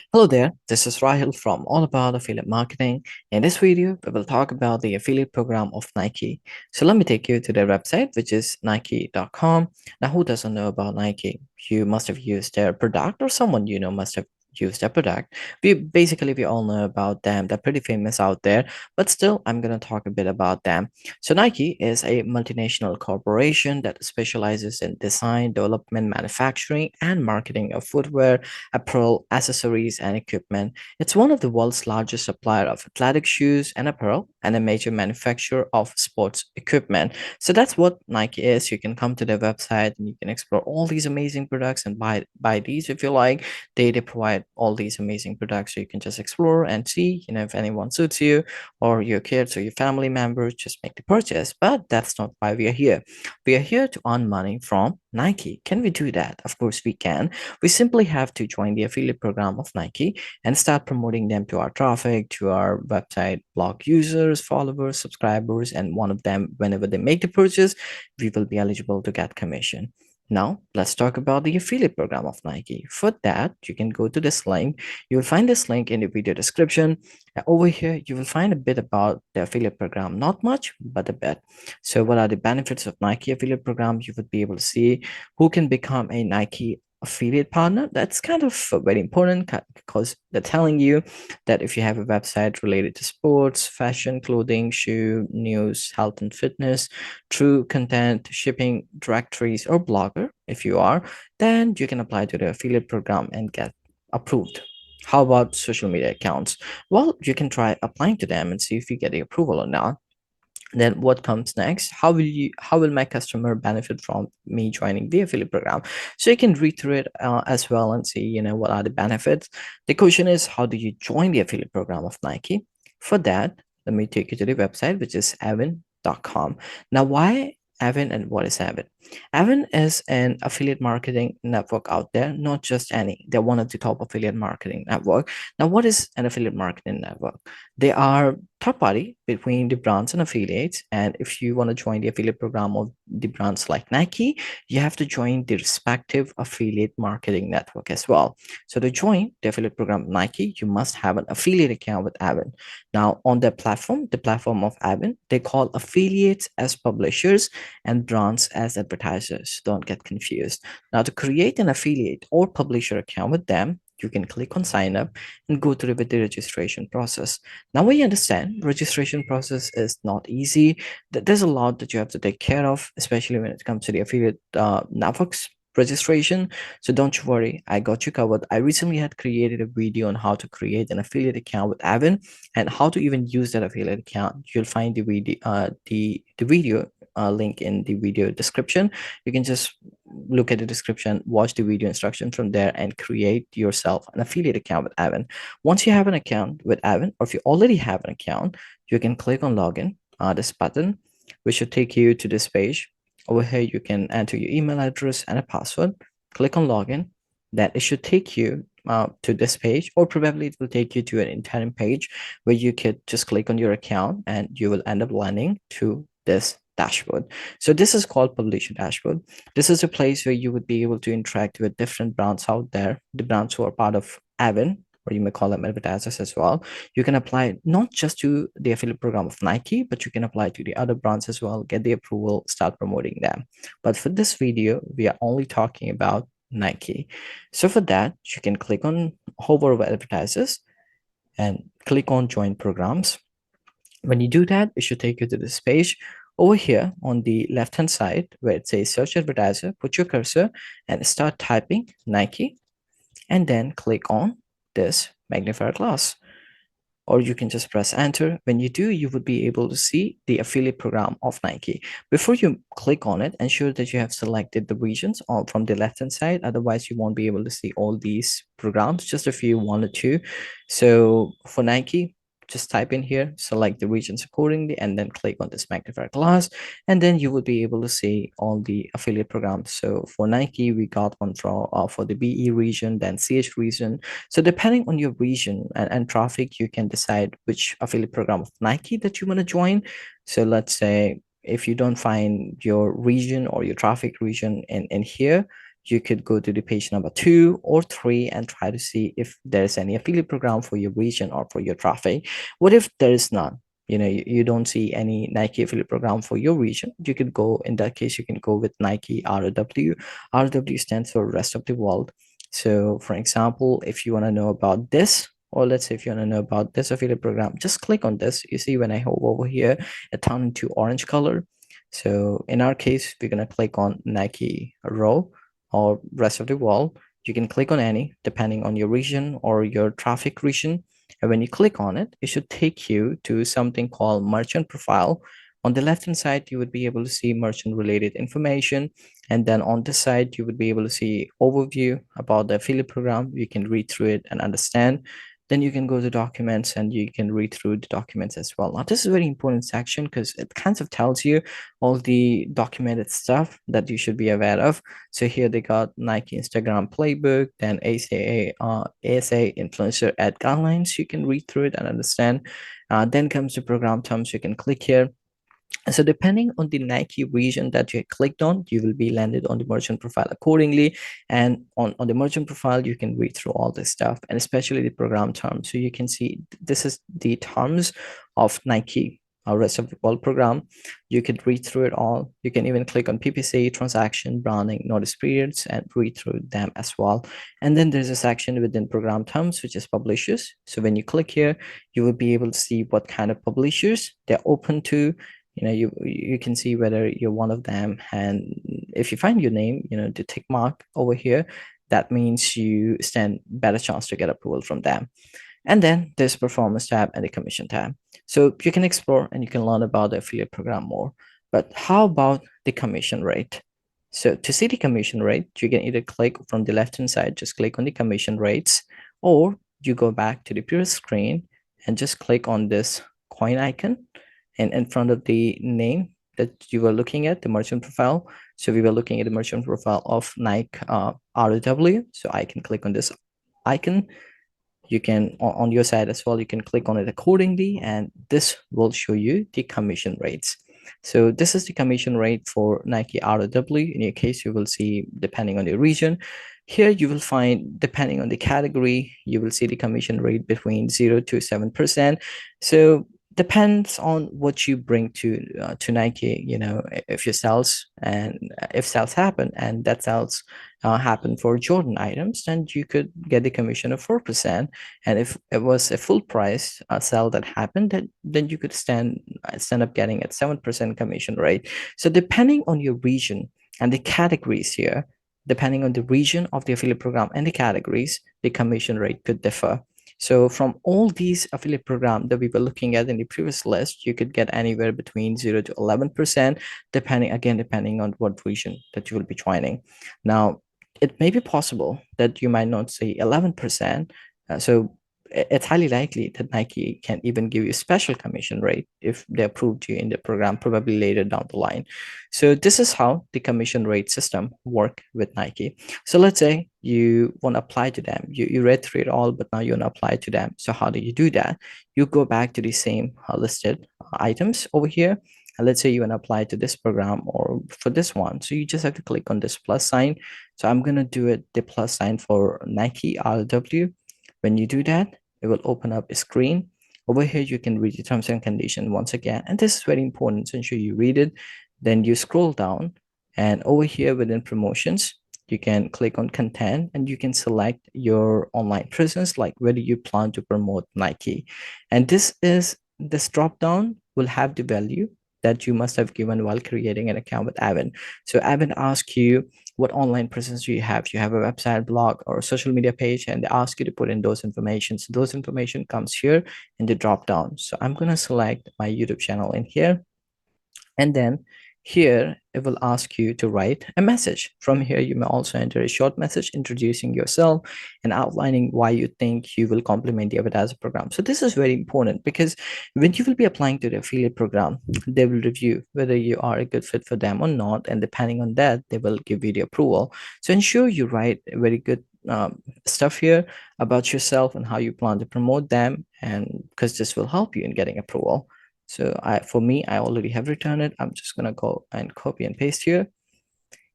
Hello there, this is Rahil from All About Affiliate Marketing. In this video, we will talk about the affiliate program of Nike. So let me take you to their website, which is nike.com. Now, who doesn't know about Nike? You must have used their product, or someone you know must have used their product. We all know about them. They're pretty famous out there, but still, I'm going to talk a bit about them. So Nike is a multinational corporation that specializes in design, development, manufacturing, and marketing of footwear, apparel, accessories, and equipment. It's one of the world's largest supplier of athletic shoes and apparel, and a major manufacturer of sports equipment. So that's what Nike is. You can come to their website and you can explore all these amazing products and buy these if you like. They provide all these amazing products, so you can just explore and see, if anyone suits you or your kids or your family members, just make the purchase. But that's not why we are here. We are here to earn money from Nike. Can we do that? Of course we can. We simply have to join the affiliate program of Nike and start promoting them to our traffic, to our website, blog users, followers, subscribers, and one of them, whenever they make the purchase, we will be eligible to get commission. Now, let's talk about the affiliate program of Nike. For that, you can go to this link. You will find this link in the video description. Over here, you will find a bit about the affiliate program. Not much, but a bit. So, what are the benefits of Nike affiliate program? You would be able to see who can become a Nike affiliate partner. That's kind of very important because they're telling you that if you have a website related to sports, fashion, clothing, shoe, news, health and fitness, true content, shipping, directories, or blogger, if you are, then you can apply to the affiliate program and get approved. How about social media accounts? Well, you can try applying to them and see if you get the approval or not. Then what comes next? How will my customer benefit from me joining the affiliate program? So you can read through it as well and see, what are the benefits. The question is, how do you join the affiliate program of Nike? For that, let me take you to the website, which is avon.com. Now, why Avon and what is Avon? Avon is an affiliate marketing network out there, not just any. They're one of the top affiliate marketing network. Now, what is an affiliate marketing network? They are third party between the brands and affiliates. And if you want to join the affiliate program of the brands like Nike, you have to join the respective affiliate marketing network as well. So to join the affiliate program of Nike, you must have an affiliate account with Avon. Now, on their platform, the platform of Avon, they call affiliates as publishers and brands as advertisers. Don't get confused. Now, to create an affiliate or publisher account with them, you can click on sign up and go through with the registration process. Now we understand registration process is not easy. There's a lot that you have to take care of, especially when it comes to the affiliate networks registration. So don't you worry, I got you covered. I recently had created a video on how to create an affiliate account with Avon and how to even use that affiliate account. You'll find the video link in the video description. You can just look at the description, watch the video instruction from there, and create yourself an affiliate account with Avon. Once you have an account with Avon, or if you already have an account, you can click on login, this button, which should take you to this page. Over here, you can enter your email address and a password. Click on login. Then it should take you to this page, or probably it will take you to an interim page where you could just click on your account and you will end up landing to this dashboard. So this is called publisher dashboard. This is a place where you would be able to interact with different brands out there, the brands who are part of Avon, or you may call them advertisers as well. You can apply not just to the affiliate program of Nike, but you can apply to the other brands as well, get the approval, start promoting them. But for this video, we are only talking about Nike. So for that, you can click on hover over advertisers and click on join programs. When you do that, it should take you to this page. Over here on the left hand side where it says search advertiser, put your cursor and start typing Nike and then click on this magnifier glass, or you can just press enter. When you do, you would be able to see the affiliate program of Nike. Before you click on it, ensure that you have selected the regions from the left hand side, otherwise you won't be able to see all these programs, just a few, one or two. So for Nike, just type in here, select the regions accordingly, and then click on this magnifier glass, and then you will be able to see all the affiliate programs. So for Nike, we got one for the BE region, then CH region. So depending on your region and traffic, you can decide which affiliate program of Nike that you want to join. So let's say if you don't find your region or your traffic region in here, you could go to the page number 2 or 3 and try to see if there's any affiliate program for your region or for your traffic. What if there is none? You don't see any Nike affiliate program for your region. You could go, in that case, you can go with Nike ROW. ROW stands for rest of the world. So for example, if you want to know about this, or let's say if you want to know about this affiliate program, just click on this. You see when I hover over here, it turned into orange color. So in our case, we're going to click on Nike row or rest of the world. You can click on any depending on your region or your traffic region. And when you click on it, it should take you to something called merchant profile. On the left hand side, you would be able to see merchant related information. And then on this side, you would be able to see overview about the affiliate program. You can read through it and understand. Then you can go to documents and you can read through the documents as well. Now, this is a very important section because it kind of tells you all the documented stuff that you should be aware of. So here they got Nike Instagram playbook, then ASA influencer ad guidelines. You can read through it and understand. Then comes the program terms. You can click here. So depending on the Nike region that you clicked on, you will be landed on the merchant profile accordingly. And on the merchant profile, you can read through all this stuff, and especially the program terms. So you can see this is the terms of Nike, our rest of the world program. You could read through it all. You can even click on PPC, transaction, branding, notice periods, and read through them as well. And then there's a section within program terms, which is publishers. So when you click here, you will be able to see what kind of publishers they're open to. You can see whether you're one of them, and if you find your name, the tick mark over here, that means you stand better chance to get approval from them. And then there's performance tab and the commission tab. So you can explore and you can learn about the affiliate program more. But how about the commission rate? So to see the commission rate, you can either click from the left hand side, just click on the commission rates, or you go back to the previous screen and just click on this coin icon and in front of the name that you were looking at, the merchant profile. So we were looking at the merchant profile of Nike ROW. So I can click on this icon. You can, on your side as well, you can click on it accordingly, and this will show you the commission rates. So this is the commission rate for Nike ROW. In your case, you will see depending on your region. Here you will find, depending on the category, you will see the commission rate between 0 to 7%. So depends on what you bring to Nike. If your sales, and if sales happen and that sales happen for Jordan items, then you could get the commission of 4%. And if it was a full price sale that happened, then you could stand up getting at 7% commission rate. So depending on your region and the categories here, depending on the region of the affiliate program and the categories, the commission rate could differ. So from all these affiliate programs that we were looking at in the previous list, you could get anywhere between 0 to 11%, depending on what region that you will be joining. Now, it may be possible that you might not see 11%. So it's highly likely that Nike can even give you a special commission rate if they approved you in the program, probably later down the line. So this is how the commission rate system work with Nike. So let's say you want to apply to them. You read through it all, but now you want to apply to them. So how do you do that? You go back to the same listed items over here. And let's say you want to apply to this program or for this one. So you just have to click on this plus sign. So I'm going to do it the plus sign for Nike RW. When you do that, it will open up a screen. Over here, you can read the terms and conditions once again. And this is very important, so ensure you read it. Then you scroll down, and over here within promotions, you can click on content and you can select your online presence, like whether you plan to promote Nike. And this drop down will have the value that you must have given while creating an account with Avon. So Avon asks you, what online presence do you have? You have a website, blog, or a social media page, and they ask you to put in those information. So those information comes here in the drop down. So I'm going to select my YouTube channel in here. And then here, it will ask you to write a message. From here, you may also enter a short message introducing yourself and outlining why you think you will complement the advertiser program. So this is very important because when you will be applying to the affiliate program, they will review whether you are a good fit for them or not. And depending on that, they will give you the approval. So ensure you write very good stuff here about yourself and how you plan to promote them, and because this will help you in getting approval. So for me, I already have returned it. I'm just going to go and copy and paste here.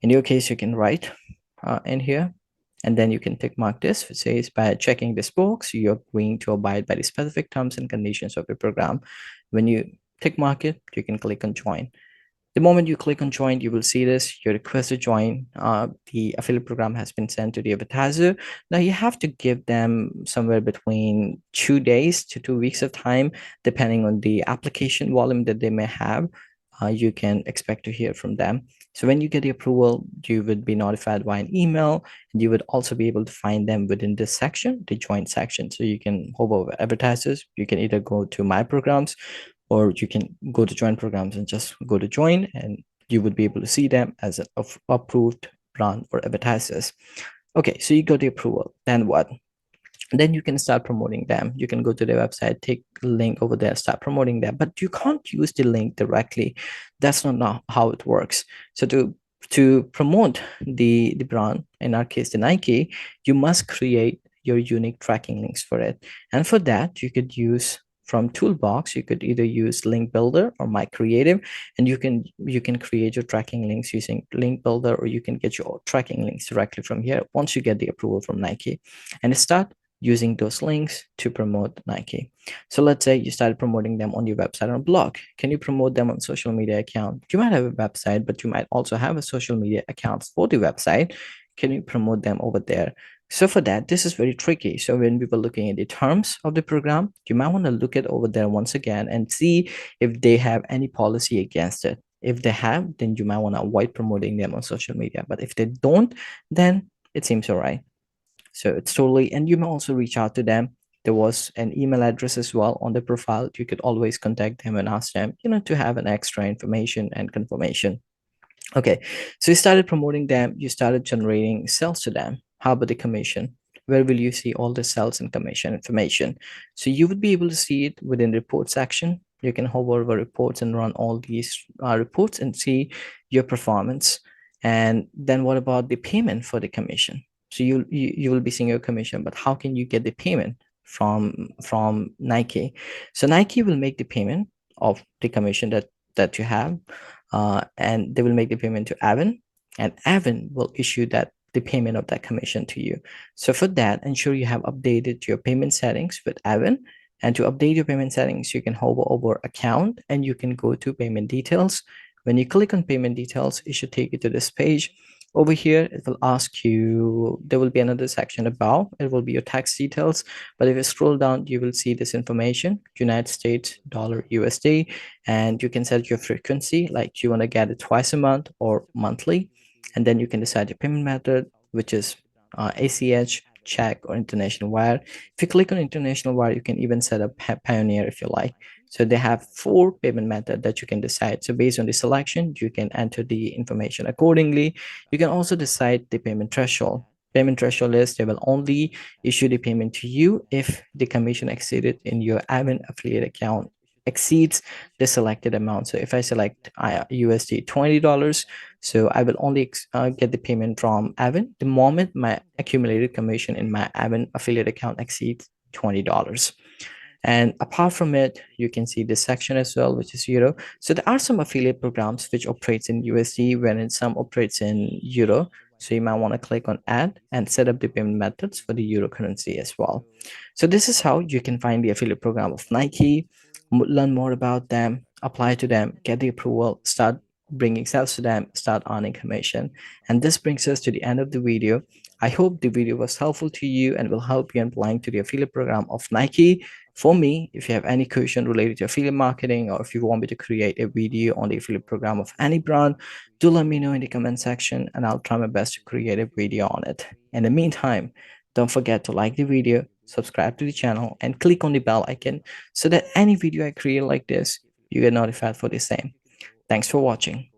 In your case, you can write in here, and then you can tick mark this, which says by checking this box you're going to abide by the specific terms and conditions of the program. When you tick mark it, you can click on join. The moment you click on join, you will see this, your request to join the affiliate program has been sent to the advertiser. Now you have to give them somewhere between 2 days to 2 weeks of time, depending on the application volume that they may have. You can expect to hear from them. So when you get the approval, you would be notified by an email, and you would also be able to find them within this section, the join section. So you can hover over advertisers. You can either go to my programs, or you can go to join programs and just go to join, and you would be able to see them as an approved brand or advertisers. Okay, so you got the approval. Then what? Then you can start promoting them. You can go to their website, take a link over there, start promoting them, but you can't use the link directly. That's not how it works. So to promote the brand, in our case the Nike, you must create your unique tracking links for it. And for that, you could use from toolbox, you could either use link builder or my creative, and you can create your tracking links using link builder, or you can get your tracking links directly from here once you get the approval from Nike, and start using those links to promote Nike. So let's say you started promoting them on your website or blog. Can you promote them on social media account? You might have a website, but you might also have a social media account for the website. Can you promote them over there? So for that, this is very tricky. So when we were looking at the terms of the program, you might want to look at over there once again and see if they have any policy against it. If they have, then you might want to avoid promoting them on social media. But if they don't, then it seems all right. So it's totally, and you may also reach out to them. There was an email address as well on the profile. You could always contact them and ask them, to have an extra information and confirmation. Okay, so you started promoting them, you started generating sales to them. How about the commission? Where will you see all the sales and commission information? So you would be able to see it within report section. You can hover over reports and run all these reports and see your performance. And then what about the payment for the commission? So you will be seeing your commission, but how can you get the payment from Nike? So Nike will make the payment of the commission that you have, and they will make the payment to Avon, and Avon will issue the payment of that commission to you. So for that, ensure you have updated your payment settings with Avon. And to update your payment settings, you can hover over account and you can go to payment details. When you click on payment details, it should take you to this page. Over here, it will ask you, there will be another section above, it will be your tax details. But if you scroll down, you will see this information, United States dollar USD, and you can set your frequency, like you want to get it twice a month or monthly. And then you can decide your payment method, which is ACH, check, or international wire. If you click on international wire, you can even set up Pioneer if you like. So they have 4 payment methods that you can decide. So based on the selection, you can enter the information accordingly. You can also decide the payment threshold. Payment threshold is they will only issue the payment to you if the commission exceeded in your Avon affiliate account exceeds the selected amount. So if I select USD $20, so I will only get the payment from Avon the moment my accumulated commission in my Avon affiliate account exceeds $20. And apart from it, you can see this section as well, which is euro. So there are some affiliate programs which operates in USD, wherein some operates in euro. So you might want to click on add and set up the payment methods for the euro currency as well. So this is how you can find the affiliate program of Nike, learn more about them, apply to them, get the approval, start bringing sales to them, start earning commission. And this brings us to the end of the video. I hope the video was helpful to you and will help you in applying to the affiliate program of Nike. For me, if you have any question related to affiliate marketing, or if you want me to create a video on the affiliate program of any brand, do let me know in the comment section and I'll try my best to create a video on it. In the meantime, don't forget to like the video, subscribe to the channel, and click on the bell icon so that any video I create like this, you get notified for the same. Thanks for watching.